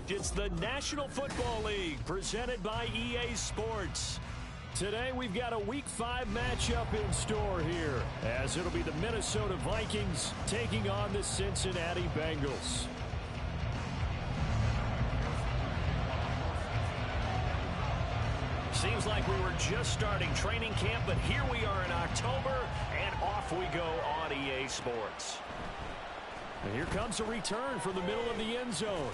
It's the National Football League presented by EA Sports. Today we've got a Week 5 matchup in store here, as it'll be the Minnesota Vikings taking on the Cincinnati Bengals. Seems like we were just starting training camp, but here we are in October, and off we go on EA Sports. And here comes a return from the middle of the end zone.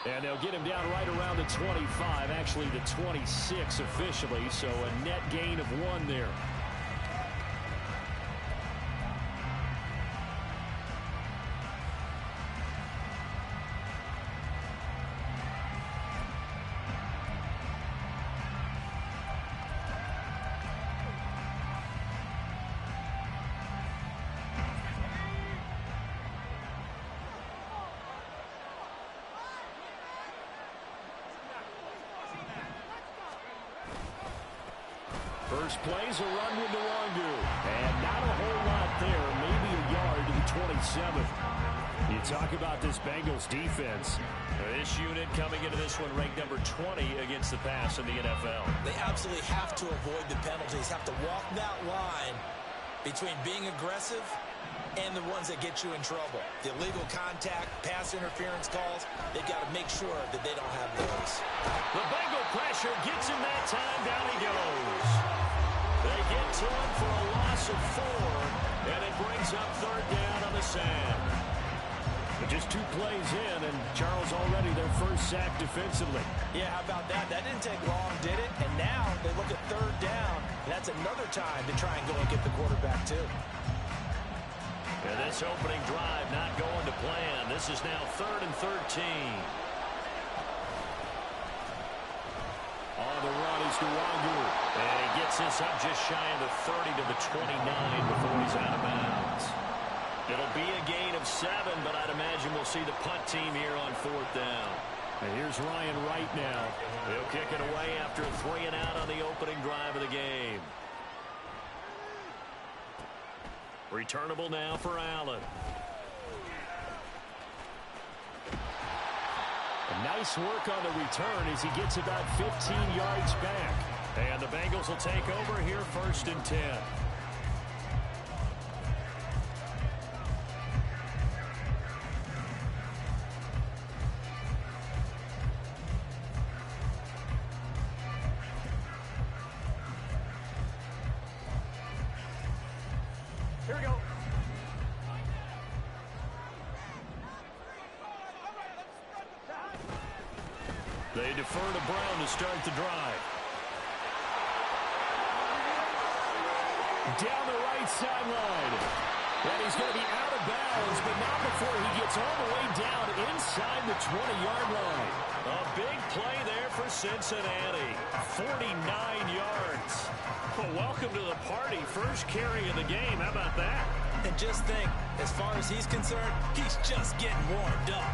And they'll get him down right around the 25, actually the 26 officially, so a net gain of 1 there. First play's a run with Nwangu. And not a whole lot there. Maybe a yard to the 27. You talk about this Bengals defense. This unit coming into this one ranked number 20 against the pass in the NFL. They absolutely have to avoid the penalties, have to walk that line between being aggressive and the ones that get you in trouble. The illegal contact, pass interference calls, they've got to make sure that they don't have those. The Bengal pressure gets him that time. Down he goes. They get to him for a loss of 4, and it brings up 3rd down on the sand. But just 2 plays in, and Charles already their first sack defensively. Yeah, how about that? That didn't take long, did it? And now they look at 3rd down, and that's another time to try and go and get the quarterback too. And this opening drive not going to plan. This is now 3rd and 13. On the run is Nwangu. And he gets this up just shy of the 30 to the 29 before he's out of bounds. It'll be a gain of 7, but I'd imagine we'll see the punt team here on 4th down. And here's Ryan Wright now. He'll kick it away after a 3 and out on the opening drive of the game. Returnable now for Allen. Nice work on the return as he gets about 15 yards back. And the Bengals will take over here 1st and 10. Here we go. They defer to Brown to start the drive. Down the right sideline. And he's going to be out of bounds, but not before he gets all the way down inside the 20-yard line. A big play there for Cincinnati. 49 yards. Well, welcome to the party. First carry of the game. How about that? And just think, as far as he's concerned, he's just getting warmed up.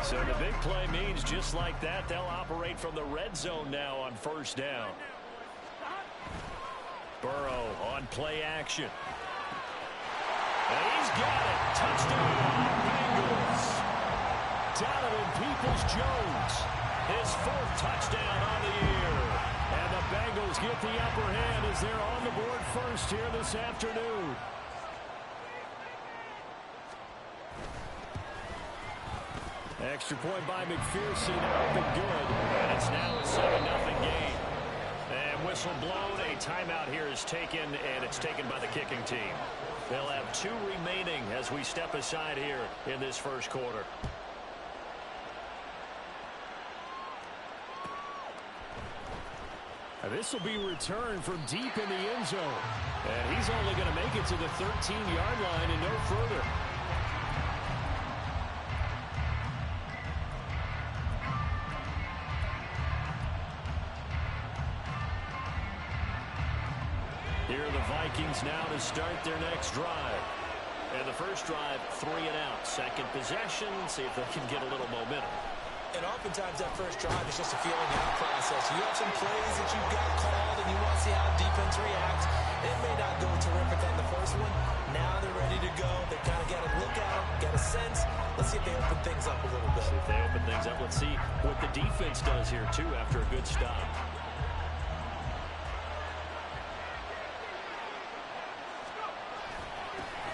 So the big play means just like that, they'll operate from the red zone now on 1st down. Burrow on play action. And he's got it. Touchdown, Bengals. Donovan Peoples-Jones, his 4th touchdown on the year. And the Bengals get the upper hand as they're on the board first here this afternoon. Extra point by McPherson, up and good. And it's now a 7-0 game. And whistle blown, a timeout here is taken, and it's taken by the kicking team. They'll have 2 remaining as we step aside here in this 1st quarter. This will be returned from deep in the end zone. And he's only going to make it to the 13-yard line and no further. Here are the Vikings now to start their next drive. And the first drive, 3 and out. Second possession, see if they can get a little momentum. And oftentimes that first drive is just a feeling out process. You have some plays that you've got called, and you want to see how defense reacts. It may not go terrific on the first one. Now they're ready to go. They kind of got a look at them, got a sense. Let's see if they open things up a little bit. See if they open things up. Let's see what the defense does here, too, after a good stop.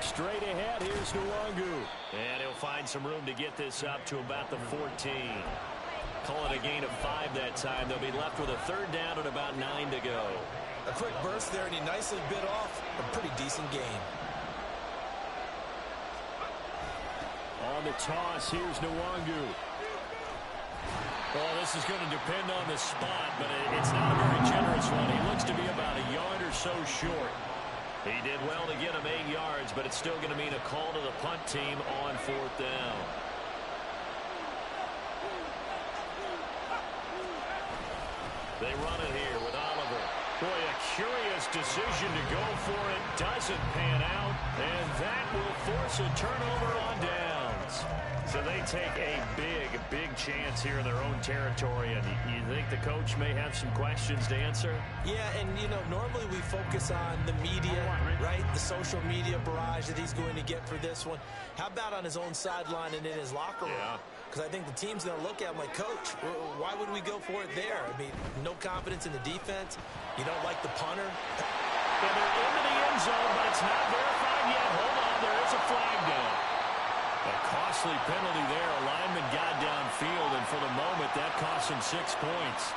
Straight ahead, here's Nwangu. And he'll find some room to get this up to about the 14. Call it a gain of 5 that time. They'll be left with a third down and about 9 to go. A quick burst there, and he nicely bit off a pretty decent gain. On the toss, here's Nwangu. Well, this is going to depend on the spot, but it's not a very generous one. He looks to be about a yard or so short. He did well to get him 8 yards, but it's still going to mean a call to the punt team on 4th down. They run it here with Oliver. Boy, a curious decision to go for it. Doesn't pan out, and that will force a turnover on downs. So they take a big chance here in their own territory, and you think the coach may have some questions to answer? Yeah, and, you know, normally we focus on the media, right? The social media barrage that he's going to get for this one. How about on his own sideline and in his locker room? Yeah. Because I think the team's going to look at him like, Coach, why would we go for it there? I mean, no confidence in the defense. You don't like the punter. And they're into the end zone, but it's not verified yet. Hold on, there is a flag down. A costly penalty there. A lineman got downfield, and for the moment, that cost him 6 points.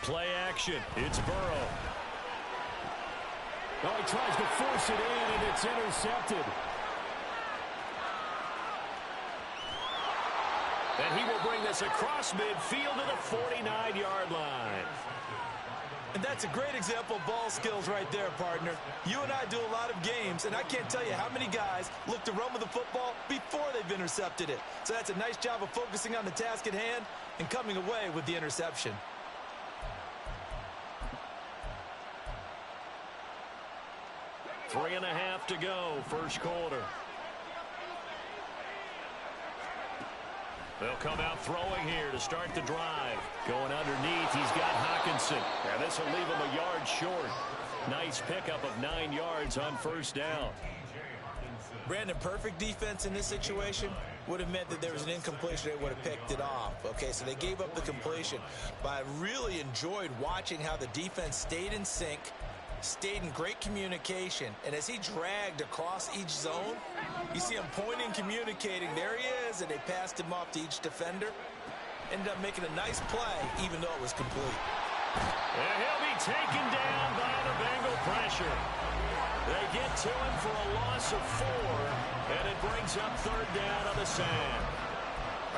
Play action. It's Burrow. Oh, he tries to force it in, and it's intercepted. And he will bring this across midfield to the 49-yard line. And that's a great example of ball skills right there, partner. You and I do a lot of games, and I can't tell you how many guys look to run with the football before they've intercepted it. So that's a nice job of focusing on the task at hand and coming away with the interception. Three and a half to go, first quarter. They'll come out throwing here to start the drive. Going underneath, he's got Hockenson. And this will leave him a yard short. Nice pickup of 9 yards on first down. Brandon, perfect defense in this situation would have meant that there was an incompletion. They would have picked it off. Okay, so they gave up the completion. But I really enjoyed watching how the defense stayed in sync, stayed in great communication, and as he dragged across each zone, you see him pointing, communicating. There he is, and they passed him off to each defender. Ended up making a nice play, even though it was complete. And he'll be taken down by the Bengal pressure. They get to him for a loss of 4, and it brings up third down on the sand.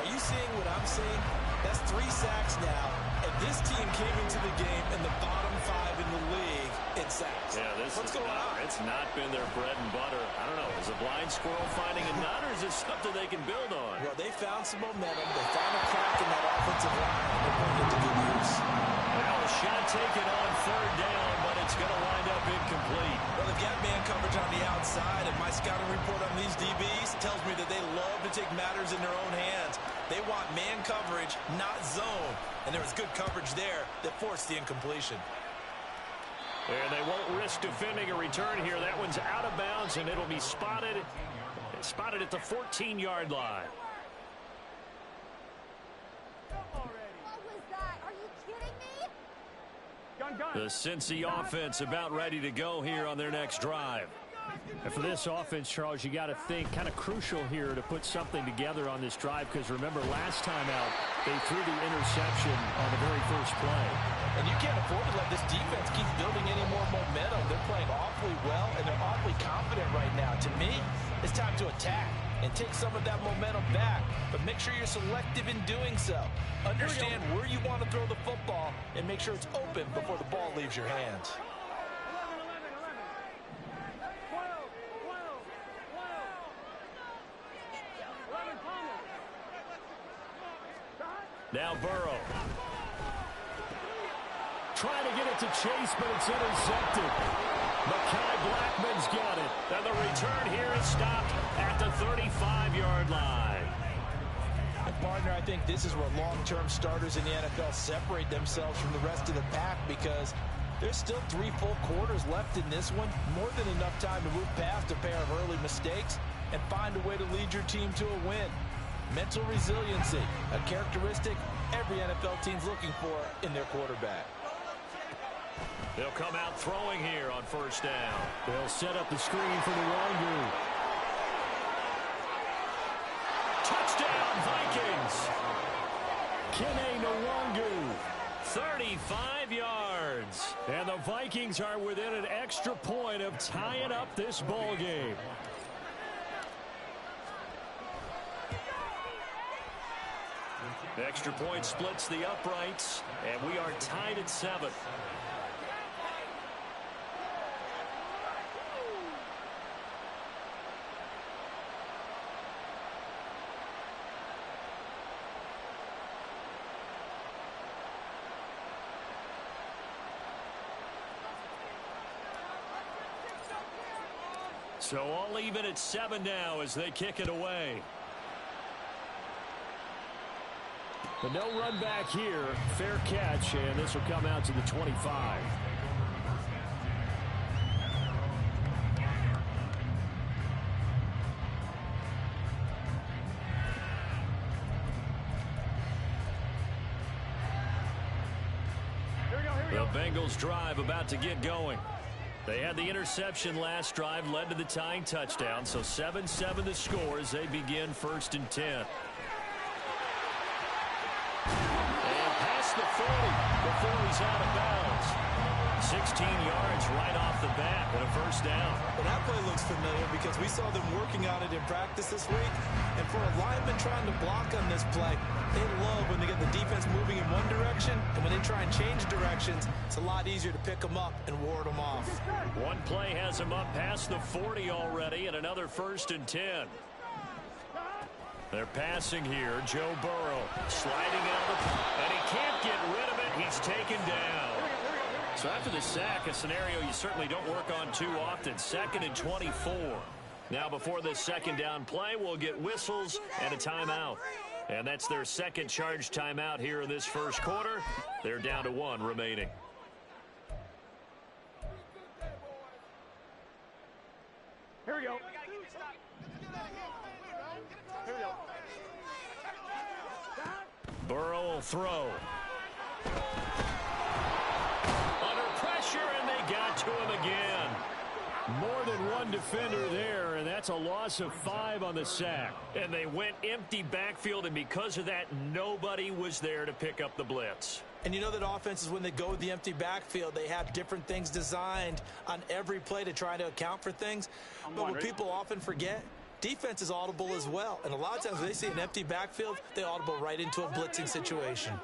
Are you seeing what I'm seeing? That's 3 sacks now, and this team came into the game in the bottom 5 in the league in sacks. Yeah, what's going on? It's not been their bread and butter. I don't know. Is a blind squirrel finding a nut, or is this something they can build on? Well, they found some momentum. They found a crack in that offensive line. They're putting it to good use. Well, a shot taken on third down, but it's going to wind up incomplete. Well, they've got man coverage on the outside, and my scouting report on these DBs tells me that they love to take matters in their own hands. They want man coverage, not zone. And there was good coverage there that forced the incompletion. And they won't risk defending a return here. That one's out of bounds, and it'll be spotted at the 14-yard line. The Cincy offense about ready to go here on their next drive. And for this offense, Charles, you got to think kind of crucial here to put something together on this drive, because remember last time out they threw the interception on the very first play. And you can't afford to let this defense keep building any more momentum. They're playing awfully well, and they're awfully confident right now. To me, it's time to attack and take some of that momentum back, but make sure you're selective in doing so. Understand where you want to throw the football and make sure it's open before the ball leaves your hands. Now Burrow. Trying to get it to Chase, but it's intercepted. Mekhi Blackman's got it. And the return here is stopped at the 35-yard line. And partner, I think this is where long-term starters in the NFL separate themselves from the rest of the pack, because there's still 3 full quarters left in this one. More than enough time to move past a pair of early mistakes and find a way to lead your team to a win. Mental resiliency, a characteristic every NFL team's looking for in their quarterback. They'll come out throwing here on first down. They'll set up the screen for the Nwangwu. Touchdown, Vikings! Kene Nwangwu, 35 yards. And the Vikings are within an extra point of tying up this ball game. Extra point splits the uprights, and we are tied at 7. So all even at 7 now as they kick it away. But no run back here. Fair catch, and this will come out to the 25. The Bengals drive about to get going. They had the interception last drive, led to the tying touchdown, so 7-7 the score as they begin 1st and 10. And past the 40 before he's out of bounds. 16 yards right off the bat and a first down. Well, that play looks familiar because we saw them working on it in practice this week. And for a lineman trying to block on this play, they love when they get the defense moving in one direction, and when they try and change directions, it's a lot easier to pick them up and ward them off. One play has him up past the 40 already, and another 1st and 10. They're passing here. Joe Burrow sliding out, and he can't get rid of it. He's taken down. So after the sack, a scenario you certainly don't work on too often. 2nd and 24. Now before this second down play, we'll get whistles and a timeout. And that's their second charge timeout here in this first quarter. They're down to 1 remaining. Here we go. Here we go. Burrow will throw. Under pressure, and they got to him again. More than one defender there, and that's a loss of 5 on the sack. And they went empty backfield, and because of that, nobody was there to pick up the blitz. And you know that offenses, when they go with the empty backfield, they have different things designed on every play to try to account for things. But what people often forget, defense is audible as well. And a lot of times when they see an empty backfield, they audible right into a blitzing situation.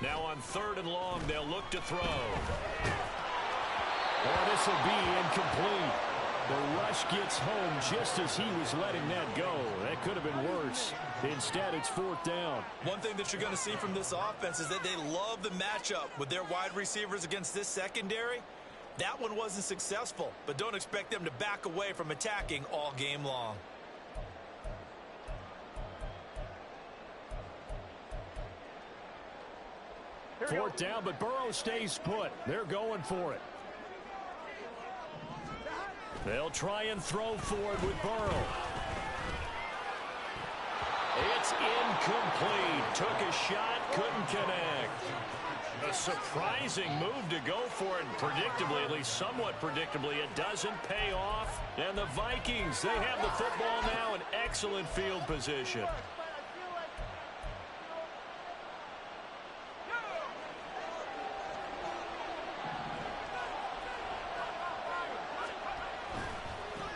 Now on 3rd and long, they'll look to throw. Oh, this will be incomplete. The rush gets home just as he was letting that go. That could have been worse. Instead, it's 4th down. One thing that you're going to see from this offense is that they love the matchup with their wide receivers against this secondary. That one wasn't successful, but don't expect them to back away from attacking all game long. Fourth down, but Burrow stays put. They're going for it. They'll try and throw forward with Burrow. It's incomplete. Took a shot, couldn't connect. A surprising move to go for it, and predictably, at least somewhat predictably, it doesn't pay off. And the Vikings, they have the football now in excellent field position.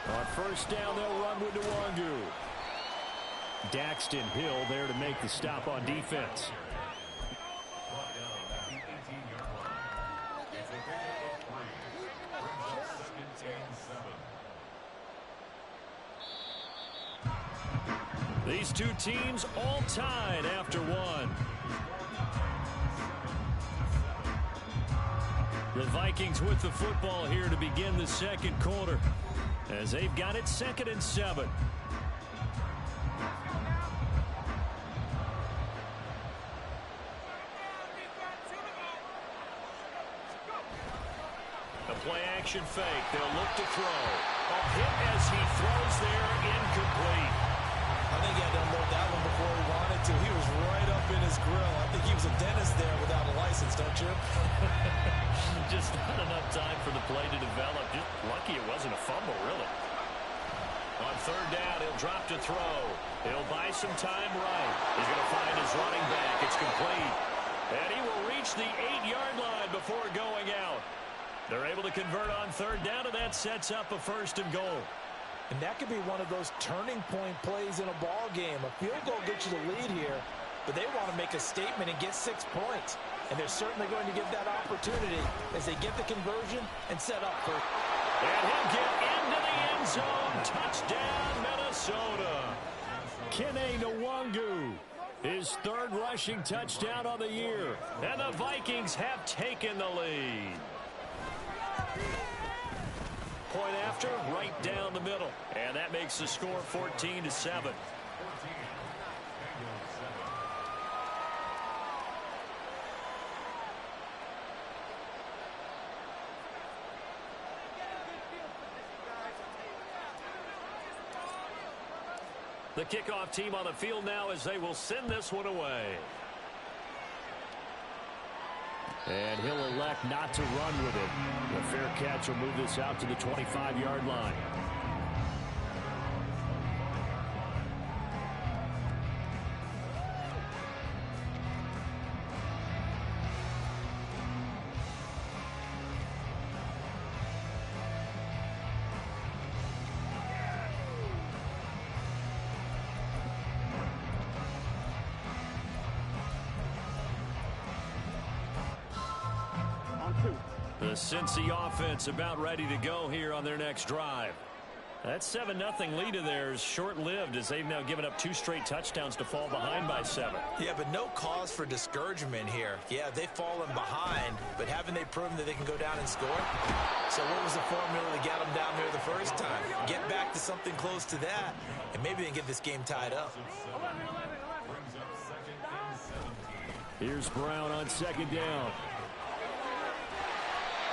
On first down, they'll run with Nwangwu. Daxton Hill there to make the stop on defense. These two teams all tied after one. The Vikings with the football here to begin the second quarter, as they've got it 2nd and 7. A play action fake. They'll look to throw. A hit as he throws there, incomplete. I think he had to unload that one before he wanted to. He was right up in his grill. I think he was a dentist there without a license, don't you? Just not enough time for the play to develop. Just lucky it wasn't a fumble, really. On 3rd down, he'll drop to throw. He'll buy some time right. He's going to find his running back. It's complete. And he will reach the 8-yard line before going out. They're able to convert on 3rd down, and that sets up a 1st and goal. And that could be one of those turning point plays in a ball game. A field goal gets you the lead here, but they want to make a statement and get 6 points. And they're certainly going to give that opportunity as they get the conversion and set up for. And he'll get into the end zone. Touchdown, Minnesota. Kene Nwangu, his 3rd rushing touchdown on the year. And the Vikings have taken the lead. Point after, right down the middle. And that makes the score 14-7. The kickoff team on the field now as they will send this one away. And he'll elect not to run with it. The fair catch will move this out to the 25-yard line. The Cincy offense about ready to go here on their next drive. That 7-0 lead of theirs short-lived as they've now given up 2 straight touchdowns to fall behind by 7. Yeah, but no cause for discouragement here. Yeah, they've fallen behind, but haven't they proven that they can go down and score? So what was the formula to get them down there the first time? Get back to something close to that, and maybe they can get this game tied up. Here's Brown on 2nd down.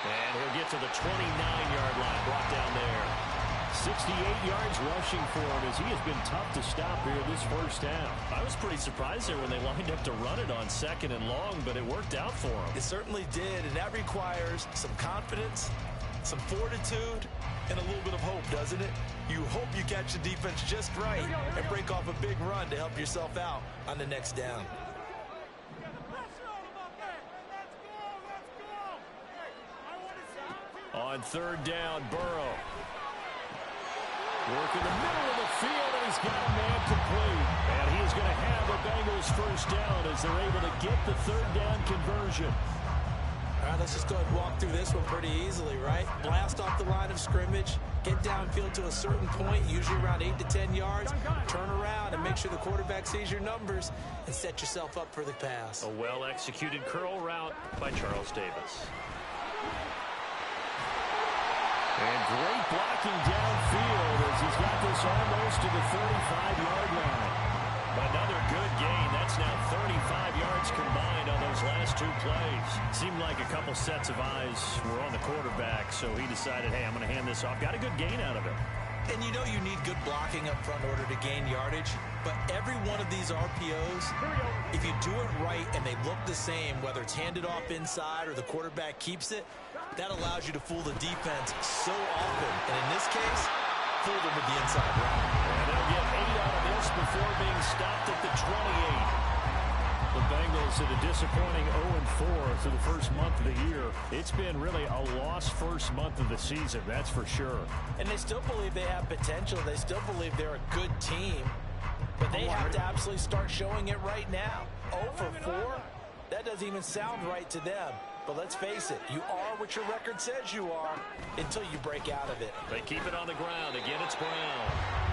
And he'll get to the 29-yard line, brought down there. 68 yards rushing for him as he has been tough to stop here this first half. I was pretty surprised there when they lined up to run it on 2nd and long, but it worked out for him. It certainly did, and that requires some confidence, some fortitude, and a little bit of hope, doesn't it? You hope you catch the defense just right and break off a big run to help yourself out on the next down. On 3rd down, Burrow. Working the middle of the field, and he's got a man complete. And he is going to have the Bengals first down as they're able to get the 3rd down conversion. All right, let's just go ahead and walk through this one pretty easily, right? Blast off the line of scrimmage, get downfield to a certain point, usually around 8 to 10 yards, turn around and make sure the quarterback sees your numbers and set yourself up for the pass. A well-executed curl route by Charles Davis. And great blocking downfield as he's got this almost to the 35-yard line. Another good gain. That's now 35 yards combined on those last 2 plays. Seemed like a couple sets of eyes were on the quarterback, so he decided, hey, I'm going to hand this off. Got a good gain out of it. And you know you need good blocking up front in order to gain yardage, but every one of these RPOs, if you do it right and they look the same, whether it's handed off inside or the quarterback keeps it, that allows you to fool the defense so often. And in this case, fool them with the inside run. And they'll get 8 out of this before being stopped at the 28. The Bengals at a disappointing 0-4 through the first month of the year. It's been really a lost first month of the season, that's for sure. And they still believe they have potential. They still believe they're a good team. But they have to absolutely start showing it right now. 0-4? That doesn't even sound right to them. But let's face it, you are what your record says you are until you break out of it. They keep it on the ground. Again, it's Brown.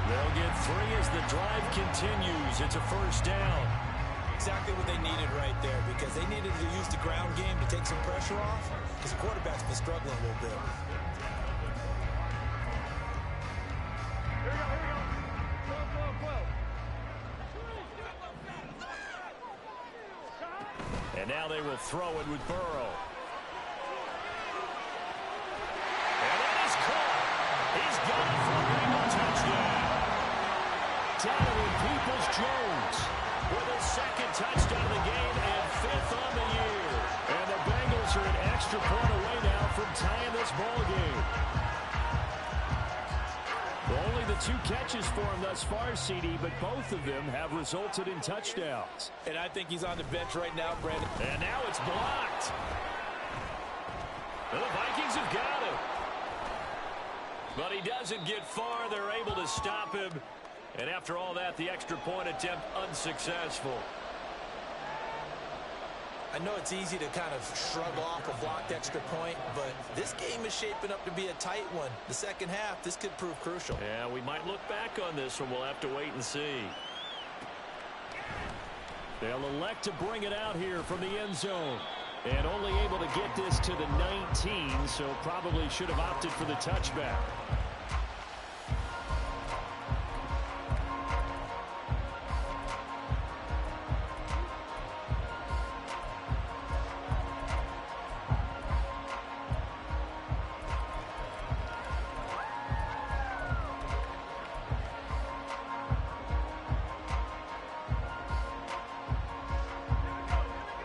They'll get 3 as the drive continues. It's a first down. Exactly what they needed right there, because they needed to use the ground game to take some pressure off, because the quarterback's been struggling a little bit. Here we go, here we go. And now they will throw it with Burrow. And it is caught. He's got it for a Bengal touchdown. Donovan Peoples-Jones with his second touchdown of the game and 5th on the year. And the Bengals are an extra point away now from tying this ball game. Only the 2 catches for him thus far, CD, but both of them have resulted in touchdowns. And I think he's on the bench right now, Brandon. And now it's blocked. The Vikings have got him. But he doesn't get far. They're able to stop him. And after all that, the extra point attempt unsuccessful. I know it's easy to kind of shrug off a blocked extra point, but this game is shaping up to be a tight one. The second half, this could prove crucial. Yeah, we might look back on this one. We'll have to wait and see. They'll elect to bring it out here from the end zone. And only able to get this to the 19, so probably should have opted for the touchback.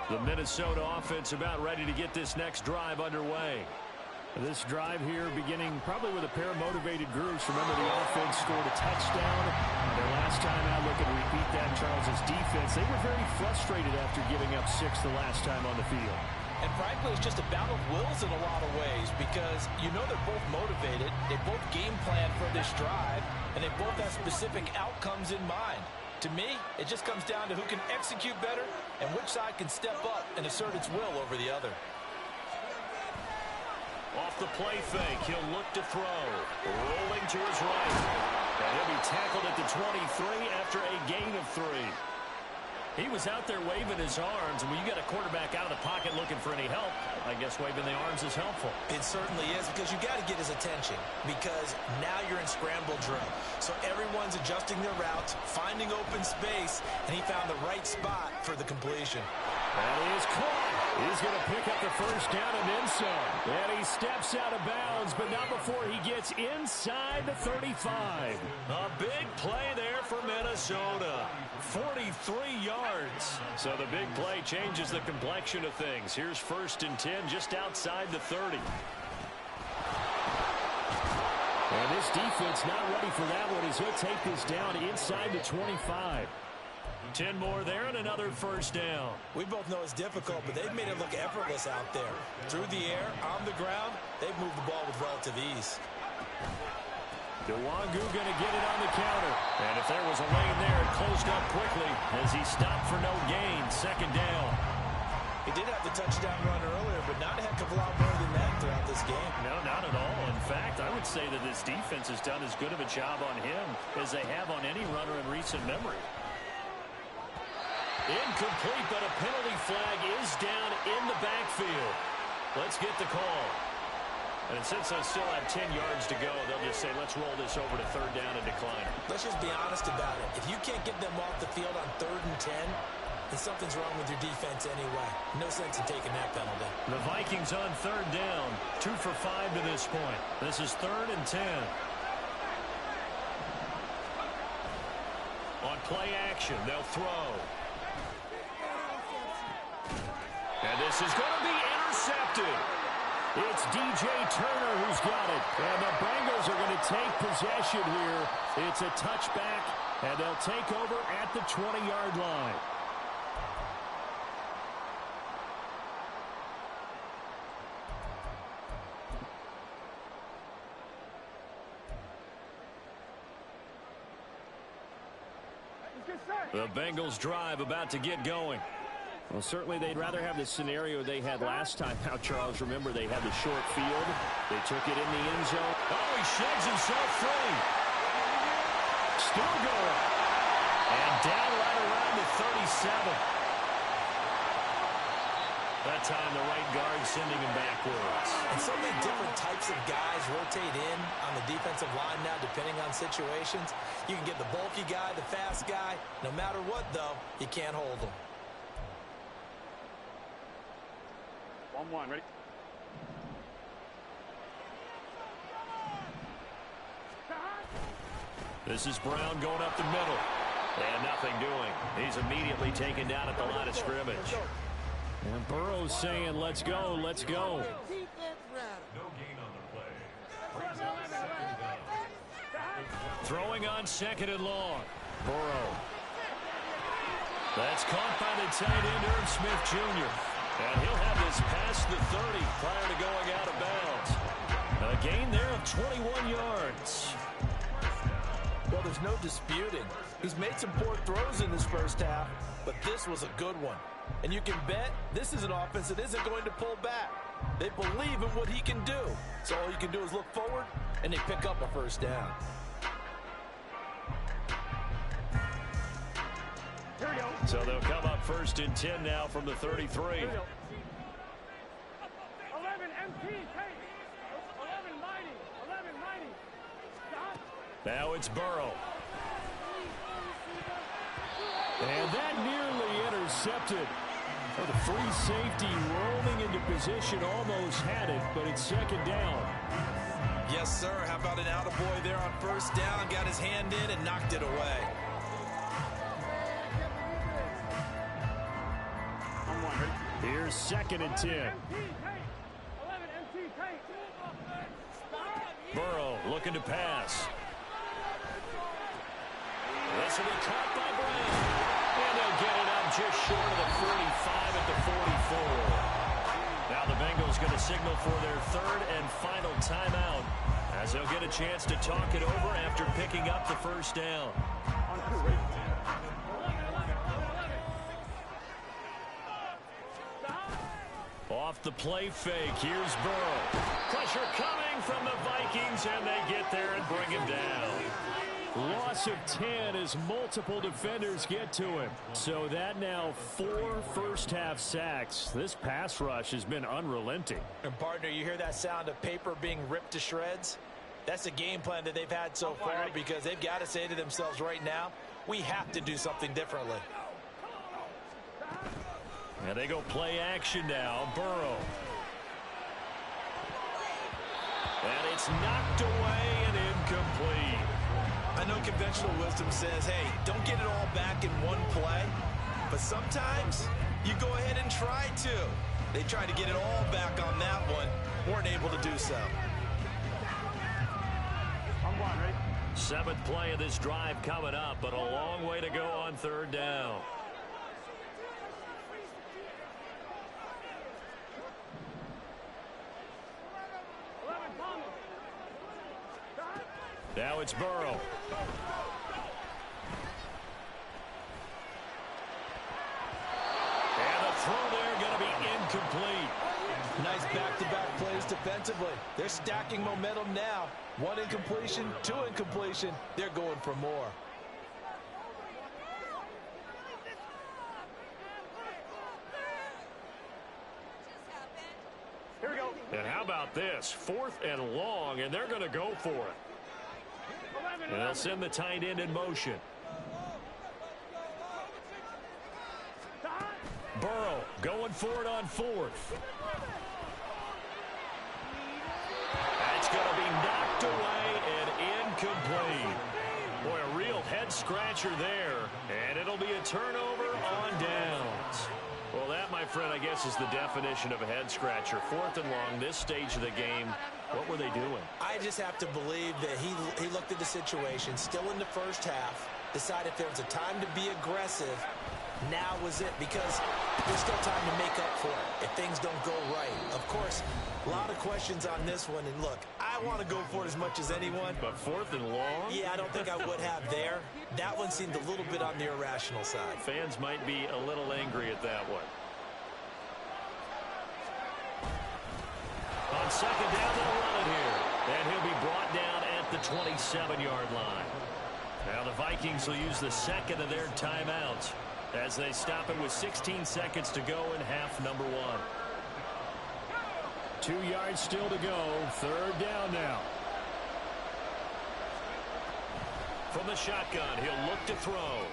The Minnesota offense about ready to get this next drive underway. This drive here beginning probably with a pair of motivated groups. Remember, the offense scored a touchdown. Their last time out, looking to repeat that, Charles' defense. They were very frustrated after giving up 6 the last time on the field. And frankly, it's just a battle of wills in a lot of ways, because you know they're both motivated. They both game plan for this drive, and they both have specific outcomes in mind. To me, it just comes down to who can execute better and which side can step up and assert its will over the other. Off the play fake, he'll look to throw. Rolling to his right. And he'll be tackled at the 23 after a gain of 3. He was out there waving his arms, and when you got a quarterback out of the pocket looking for any help, I guess waving the arms is helpful. It certainly is, because you got to get his attention, because now you're in scramble drill. So everyone's adjusting their routes, finding open space, and he found the right spot for the completion. That is caught. He's going to pick up the first down and then some. And he steps out of bounds, but not before he gets inside the 35. A big play there for Minnesota. 43 yards. So the big play changes the complexion of things. Here's 1st and 10 just outside the 30. And this defense not ready for that one as he'll take this down inside the 25. 10 more there and another first down. We both know it's difficult, but they've made it look effortless out there. Through the air, on the ground, they've moved the ball with relative ease. Nwangu going to get it on the counter. And if there was a lane there, it closed up quickly as he stopped for no gain. 2nd down. He did have the touchdown run earlier, but not a heck of a lot more than that throughout this game. No, not at all. In fact, I would say that this defense has done as good of a job on him as they have on any runner in recent memory. Incomplete, but a penalty flag is down in the backfield. Let's get the call. And since they still have 10 yards to go, they'll just say, let's roll this over to 3rd down and decline it. Let's just be honest about it. If you can't get them off the field on 3rd and 10, then something's wrong with your defense anyway. No sense in taking that penalty. The Vikings on 3rd down. 2 for 5 to this point. This is 3rd and 10. On play action, they'll throw. And this is going to be intercepted. It's DJ Turner who's got it. And the Bengals are going to take possession here. It's a touchback, and they'll take over at the 20-yard line. The Bengals drive about to get going. Well, certainly they'd rather have the scenario they had last time. Now, Charles, remember they had the short field. They took it in the end zone. Oh, he sheds himself free. still going. And down right around the 37. That time the right guard sending him backwards. And so many different types of guys rotate in on the defensive line now, depending on situations. You can get the bulky guy, the fast guy. No matter what, though, you can't hold them. 1-1, ready? This is Brown going up the middle. And nothing doing. He's immediately taken down at the line of scrimmage. And Burrow's saying, let's go, let's go. No gain on the play. Throwing on second and long. Burrow. That's caught by the tight end, Irv Smith Jr. And he'll have this past the 30 prior to going out of bounds. A gain there of 21 yards. Well, there's no disputing. He's made some poor throws in this first half, but this was a good one. And you can bet this is an offense that isn't going to pull back. They believe in what he can do. So all you can do is look forward, and they pick up a first down. Here we go. So they'll come up first and 10 now from the 33. Here we go. 11 MT, take. 11 mighty. 11 mighty. Stop. Now it's Burrow. And that nearly intercepted. Oh, the free safety rolling into position, almost had it, but it's second down. Yes, sir. How about an attaboy there on first down? Got his hand in and knocked it away. 1-1, ready? Here's second and 10. 11 MT, take. Burrow looking to pass. This will be caught by Brown. And they'll get it up just short of the 45 at the 44. Now the Bengals going to signal for their third and final timeout as they'll get a chance to talk it over after picking up the first down. On 2, ready? Off the play fake, here's Burrow. Pressure coming from the Vikings, and they get there and bring him down. Loss of 10 as multiple defenders get to him. So that now 4 first-half sacks. This pass rush has been unrelenting. And, partner, you hear that sound of paper being ripped to shreds? That's a game plan that they've had so far because they've got to say to themselves right now, we have to do something differently. And they go play action now. Burrow. And it's knocked away and incomplete. I know conventional wisdom says, hey, don't get it all back in one play. But sometimes you go ahead and try to. They tried to get it all back on that one. Weren't able to do so. 1-1, ready? 7th play of this drive coming up, but a long way to go on third down. Now it's Burrow. And the throw there going to be incomplete. Nice back-to-back plays defensively. They're stacking momentum now. 1 incompletion, 2 incompletion. They're going for more. Here we go. And how about this? 4th and long, and they're going to go for it. 11, And they'll send the tight end in motion. Burrow going for it on 4th. That's going to be knocked away and incomplete. Boy, a real head-scratcher there. And it'll be a turnover on downs. Well, that, my friend, I guess is the definition of a head-scratcher. 4th and long, this stage of the game. What were they doing? I just have to believe that he looked at the situation, still in the first half, decided if there was a time to be aggressive, now was it, because there's still time to make up for it if things don't go right. Of course, a lot of questions on this one, and look, I want to go for it as much as anyone. But 4th and long? Yeah, I don't think I would have there. That one seemed a little bit on the irrational side. Fans might be a little angry at that one. On second down, they'll run it here. And he'll be brought down at the 27-yard line. Now the Vikings will use the second of their timeouts as they stop it with 16 seconds to go in half number one. 2 yards still to go. Third down now. From the shotgun, he'll look to throw.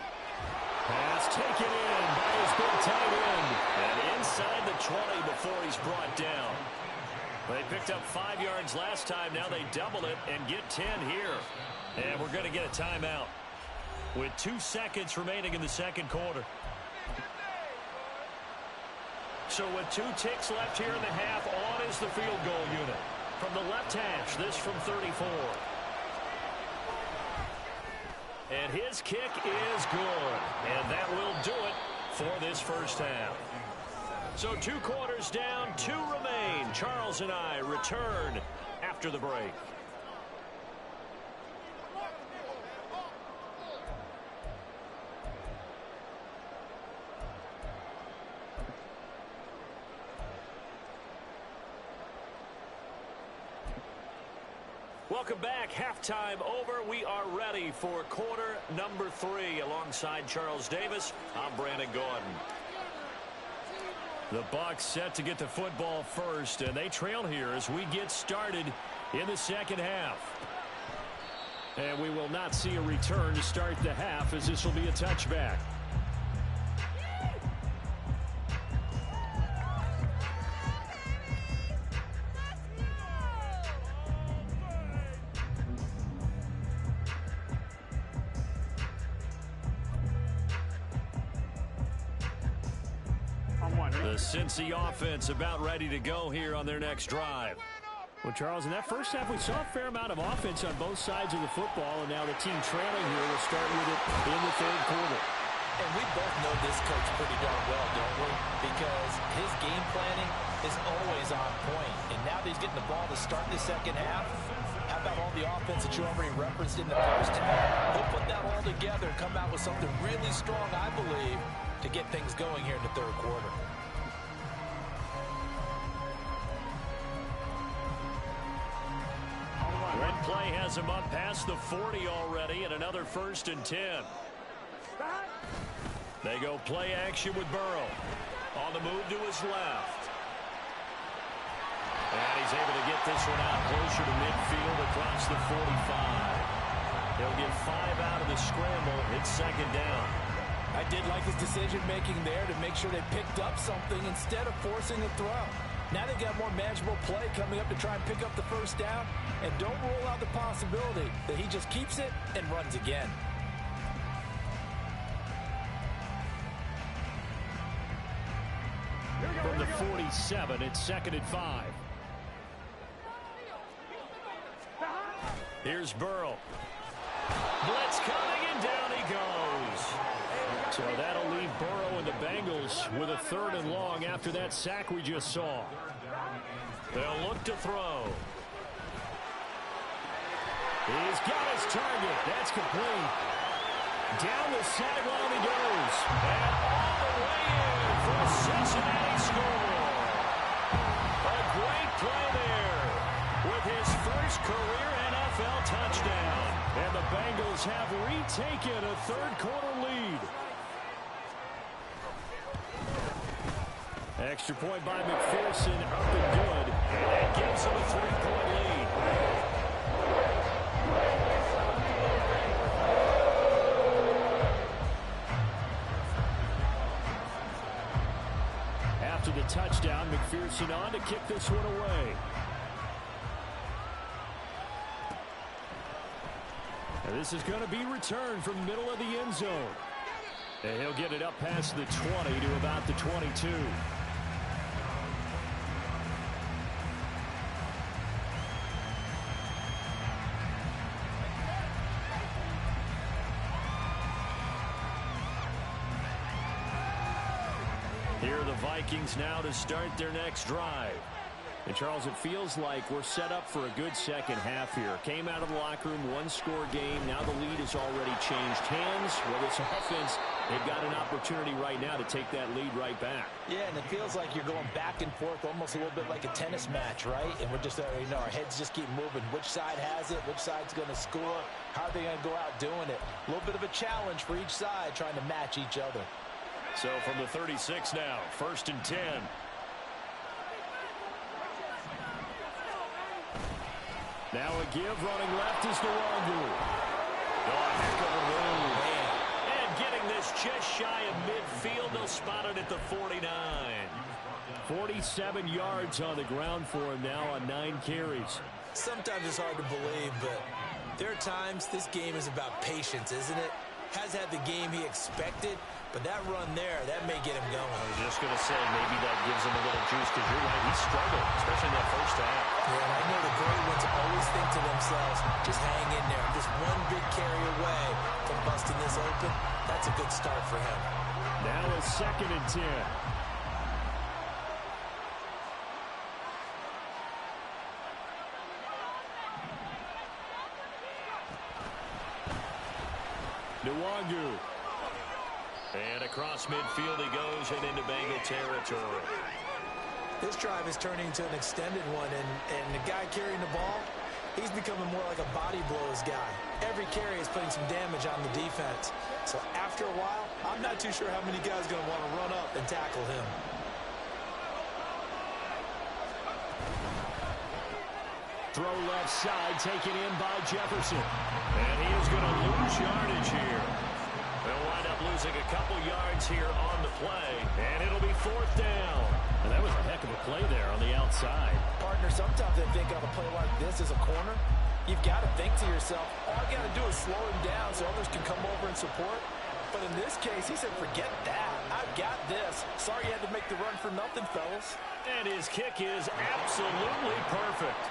Pass taken in by his big tight end. And inside the 20 before he's brought down. They picked up 5 yards last time. Now they double it and get 10 here. And we're going to get a timeout with 2 seconds remaining in the second quarter. So with 2 ticks left here in the half, on is the field goal unit. From the left hash, this from 34. And his kick is good. And that will do it for this first half. So 2 quarters down, 2 remain. Charles and I return after the break. Welcome back. Halftime over. We are ready for quarter number 3. Alongside Charles Davis, I'm Brandon Gordon. The Bucs set to get the football first, and they trail here as we get started in the second half. And we will not see a return to start the half, as this will be a touchback. The Cincy offense about ready to go here on their next drive. Well, Charles, in that first half, we saw a fair amount of offense on both sides of the football, and now the team trailing here will start with it in the third quarter. And we both know this coach pretty darn well, don't we? Because his game planning is always on point. And now that he's getting the ball to start the second half, how about all the offense that you already referenced in the first half? He'll put that all together and come out with something really strong, I believe, to get things going here in the third quarter. Red play has him up past the 40 already, and another 1st and 10. They go play action with Burrow. On the move to his left. And he's able to get this one out closer to midfield across the 45. He'll get 5 out of the scramble. It's second down. I did like his decision-making there to make sure they picked up something instead of forcing a throw. Now they've got more manageable play coming up to try and pick up the first down. And don't rule out the possibility that he just keeps it and runs again. From the 47, it's 2nd and 5. Here's Burrow. Blitz coming, and down he goes. So that'll leave Burrow and the Bengals with a 3rd and long after that sack we just saw. They'll look to throw. He's got his target. That's complete. Down the sideline he goes. And all the way in for a Cincinnati score. A great play there with his first career NFL touchdown. And the Bengals have retaken a third-quarter lead. Extra point by McPherson, up and good. And that gives him a 3-point lead. After the touchdown, McPherson on to kick this one away. And this is going to be returned from the middle of the end zone. And he'll get it up past the 20 to about the 22. Here are the Vikings now to start their next drive. And Charles, it feels like we're set up for a good second half here. Came out of the locker room, 1-score game. Now the lead has already changed hands. Well, this offense They've got an opportunity right now to take that lead right back. Yeah, and it feels like you're going back and forth almost a little bit like a tennis match, right? And we're just, our heads just keep moving. Which side has it? Which side's going to score? How are they going to go out doing it? A little bit of a challenge for each side trying to match each other. So from the 36 now, 1st and 10. Now a give, running left is Nwangu. Oh, heck of a move. And getting this just shy of midfield, they'll spot it at the 49. 47 yards on the ground for him now on 9 carries. Sometimes it's hard to believe, but there are times this game is about patience, isn't it? Has had the game he expected, but that run there, that may get him going. I was just going to say, maybe that gives him a little juice, because you're right, he struggled, especially in that first half. Yeah, and I know the great ones always think to themselves, just hang in there. I'm just one big carry away from busting this open. That's a good start for him. Now a 2nd and 10. Nwangu. And across midfield he goes and into Bengal territory. This drive is turning into an extended one, and the guy carrying the ball, he's becoming more like a body blows guy. Every carry is putting some damage on the defense. So after a while, I'm not too sure how many guys are going to want to run up and tackle him. Throw left side, taken in by Jefferson. And he is going to lose yardage here. They'll wind up losing a couple yards here on the play, and it'll be 4th down. And that was a heck of a play there on the outside. Partner, sometimes I think on a play like this as a corner, you've got to think to yourself, all I got to do is slow him down so others can come over and support. But in this case, he said, forget that. I've got this. Sorry you had to make the run for nothing, fellas. And his kick is absolutely perfect.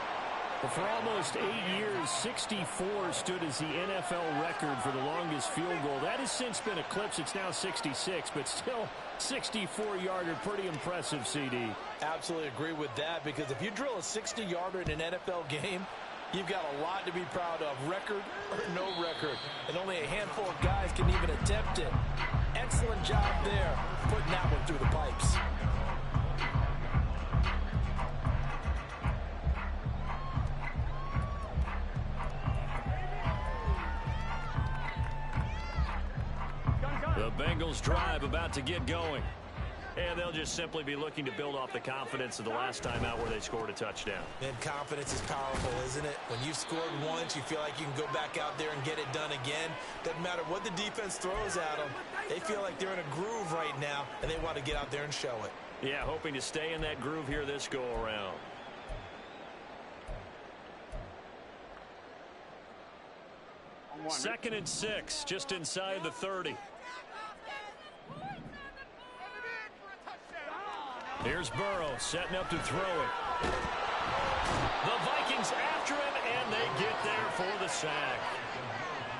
For almost 8 years, 64 stood as the NFL record for the longest field goal. That has since been eclipsed. It's now 66, but still 64-yarder. Pretty impressive, CD. Absolutely agree with that, because if you drill a 60-yarder in an NFL game, you've got a lot to be proud of, record or no record. And only a handful of guys can even attempt it. Excellent job there, putting that one through the pipes. The Bengals drive about to get going. And they'll just simply be looking to build off the confidence of the last time out where they scored a touchdown. And confidence is powerful, isn't it? When you've scored once, you feel like you can go back out there and get it done again. Doesn't matter what the defense throws at them. They feel like they're in a groove right now, and they want to get out there and show it. Yeah, hoping to stay in that groove here this go-around. Second and 6, just inside the 30. Here's Burrow setting up to throw it. The Vikings after him, and they get there for the sack.